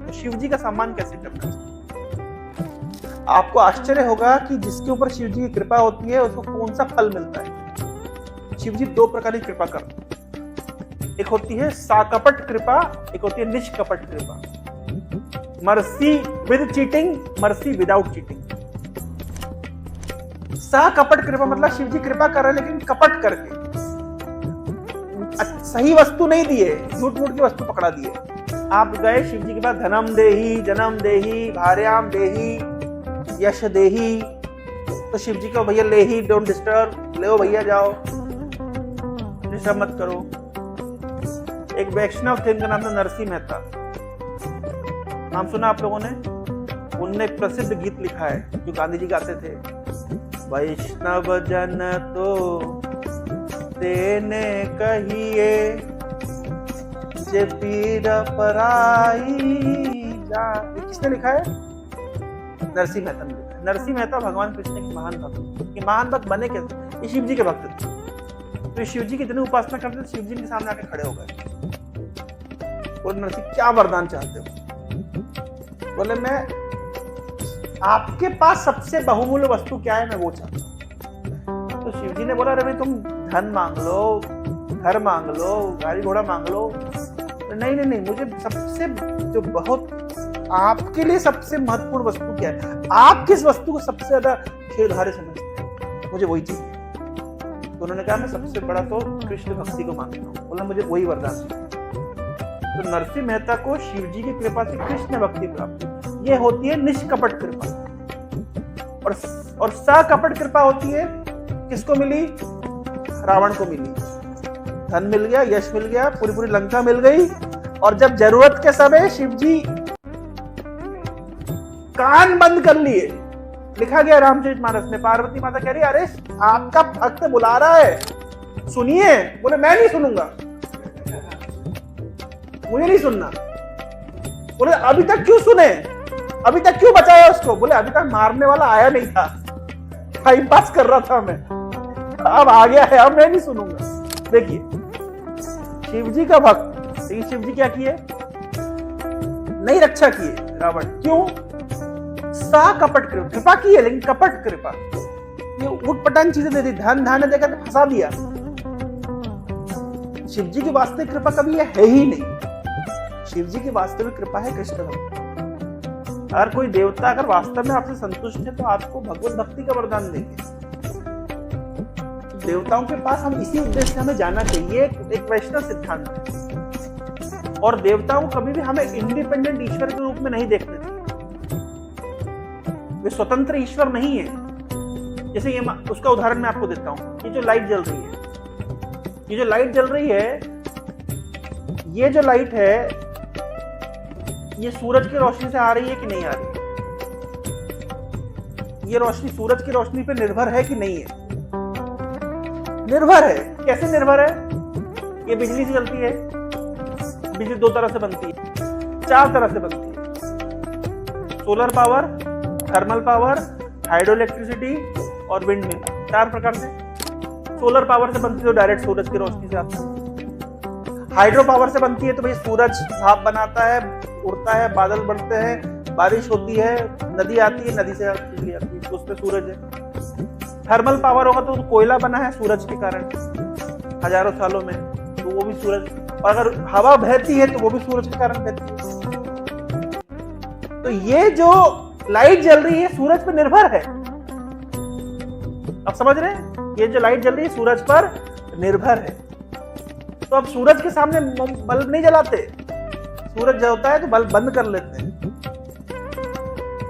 तो शिव जी का सम्मान कैसे करना चाहिए? आपको आश्चर्य होगा कि जिसके ऊपर शिव जी की कृपा होती है उसको कौन सा फल मिलता है। शिव जी दो प्रकार की कृपा करते हैं, एक होती है साकपट कृपा, एक होती है निष्कपट कृपा। Mercy with cheating, mercy without cheating. साकपट कृपा मतलब शिव जी कृपा कर रहे हैं लेकिन कपट करके, सही वस्तु नहीं दिए, झूठ मूठ की वस्तु पकड़ा दिए। आप गए शिव जी के पास, धनम देही, जन्म देही, भार्याम देही, यश देही, तो शिव जी को भैया ले ही, डोंट डिस्टर्ब, ले भैया जाओ, डिस्टर्ब मत करो। एक वैष्णव थे, इनका नाम था नरसिंह मेहता, नाम सुना आप लोगों ने? उनने एक प्रसिद्ध गीत लिखा है जो गांधी जी गाते थे, वैष्णव जन तो तेने कहिए, जे पीर पराई जा। किसने लिखा है? नरसिंह मेहता ने लिखा है। नरसिंह मेहता भगवान कृष्ण के महान भक्त। ये महान भक्त बने कैसे? ये शिव जी के भक्त थे। तो शिव जी की जितनी उपासना करते थे, शिव जी के सामने आके खड़े हो गए। और नरसिंह क्या वरदान चाहते हो? बोले मैं आपके पास सबसे बहुमूल्य वस्तु क्या है, मैं वो चाहता हूँ। तो शिव जी ने बोला, अरे तुम धन मांग लो, घर मांग लो, गाड़ी घोड़ा मांग लो। नहीं नहीं नहीं, मुझे सबसे जो बहुत आपके लिए सबसे महत्वपूर्ण वस्तु क्या है, आप किस वस्तु को सबसे ज्यादा खेलधारे समझते हैं, मुझे वही चाहिए। तो उन्होंने कहा मैं सबसे बड़ा तो कृष्ण भक्ति को मांगता हूँ। बोला मुझे वही वरदान चाहिए। तो नरसिंह मेहता को शिव जी की कृपा से कृष्ण भक्ति प्राप्त, ये होती है निष्कपट कृपा। और सकपट कृपा होती है, किसको मिली? रावण को मिली। धन मिल गया, यश मिल गया, पूरी पूरी लंका मिल गई। और जब जरूरत के समय शिव जी कान बंद कर लिए। लिखा गया रामचरितमानस में, पार्वती माता कह रही अरे आपका भक्त बुला रहा है, सुनिए। बोले मैं नहीं सुनूंगा, मुझे नहीं सुनना। बोले अभी तक क्यों सुने, अभी तक क्यों बचाया उसको? बोले अभी तक मारने वाला आया नहीं था, टाइम पास कर रहा था मैं, अब आ गया है, अब मैं नहीं सुनूंगा। देखिए शिव जी का भक्त, लेकिन शिव जी क्या किए? नहीं रक्षा किए रावण। क्यों? कपट कृपा की है लेकिन कपट कृपा, ये उटपटांग चीजें दे दी, धन धान्य देकर फंसा दिया। शिव जी की वास्तविक कृपा कभी ये है ही नहीं। शिव जी की वास्तविक कृपा है कृष्ण भक्ति। अगर कोई देवता अगर वास्तव में आपसे संतुष्ट है तो आपको भगवत भक्ति का वरदान देंगे। देवताओं के पास हम इसी उद्देश्य से हमें जाना चाहिए, एक वैष्णव सिद्धांत है। और देवताओं को कभी भी हमें इंडिपेंडेंट ईश्वर के रूप में नहीं देखते थे, वे स्वतंत्र ईश्वर नहीं है। जैसे ये उसका उदाहरण मैं आपको देता हूं, ये जो लाइट जल रही है, ये जो लाइट जल रही है, ये जो लाइट है ये सूरज की रोशनी से आ रही है कि नहीं आ रही है? ये रोशनी सूरज की रोशनी पे निर्भर है कि नहीं है? निर्भर है। कैसे निर्भर है? ये बिजली से चलती है, बिजली दो तरह से बनती है, चार तरह से बनती है, solar power, thermal power, hydro electricity और विंड मिल, चार प्रकार से। सोलर पावर से बनती है तो डायरेक्ट सूरज की रोशनी से आती है। हाइड्रो पावर से बनती है तो भाई सूरज भाप बनाता है, उड़ता है, बादल बढ़ते हैं, बारिश होती है, नदी आती है, नदी से बिजली आती है, तो उसमें सूरज है। थर्मल पावर होगा तो कोयला बना है सूरज के कारण हजारों सालों में, तो वो भी सूरज। और अगर हवा बहती है तो वो भी सूरज के कारण बहती है। तो ये जो लाइट जल रही है सूरज पर निर्भर है। आप समझ रहे हैं? ये जो लाइट जल रही है सूरज पर निर्भर है। तो अब सूरज के सामने बल्ब नहीं जलाते, सूरज जलता है तो बल्ब बंद कर लेते हैं,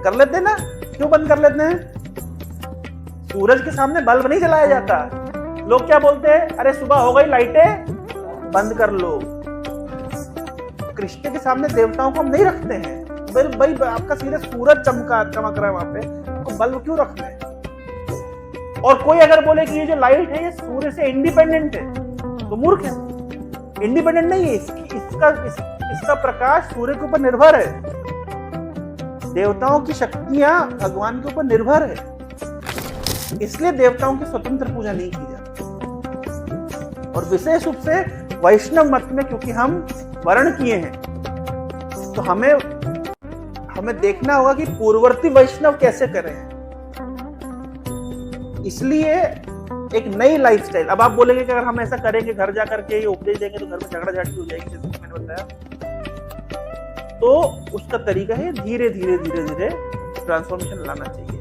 कर लेते हैं ना? क्यों बंद कर लेते हैं? सूरज के सामने बल्ब नहीं जलाया जाता। लोग क्या बोलते हैं? अरे सुबह हो गई, लाइटें बंद कर लो। कृष्ण के सामने देवताओं को हम नहीं रखते हैं। भाई आपका सीधे सूरज चमक रहा है वहां पे, तो बल्ब क्यों रखते हैं? और कोई अगर बोले कि ये जो लाइट है ये सूर्य से इंडिपेंडेंट है, तो मूर्ख है। इंडिपेंडेंट नहीं है, इसका प्रकाश सूर्य के ऊपर निर्भर है। देवताओं की शक्तियां भगवान के ऊपर निर्भर है, इसलिए देवताओं की स्वतंत्र पूजा नहीं की जाती। और विशेष रूप से वैष्णव मत में क्योंकि हम वर्ण किए हैं, तो हमें हमें देखना होगा कि पूर्ववर्ती वैष्णव कैसे कर रहे हैं। इसलिए एक नई लाइफस्टाइल, अब आप बोलेंगे कि अगर हम ऐसा करेंगे घर जाकर के ये उपदेश देंगे तो घर में झगड़ा झाटी हो जाएगी, जैसे कि मैंने बताया। तो उसका तरीका है धीरे धीरे धीरे धीरे ट्रांसफॉर्मेशन लाना चाहिए।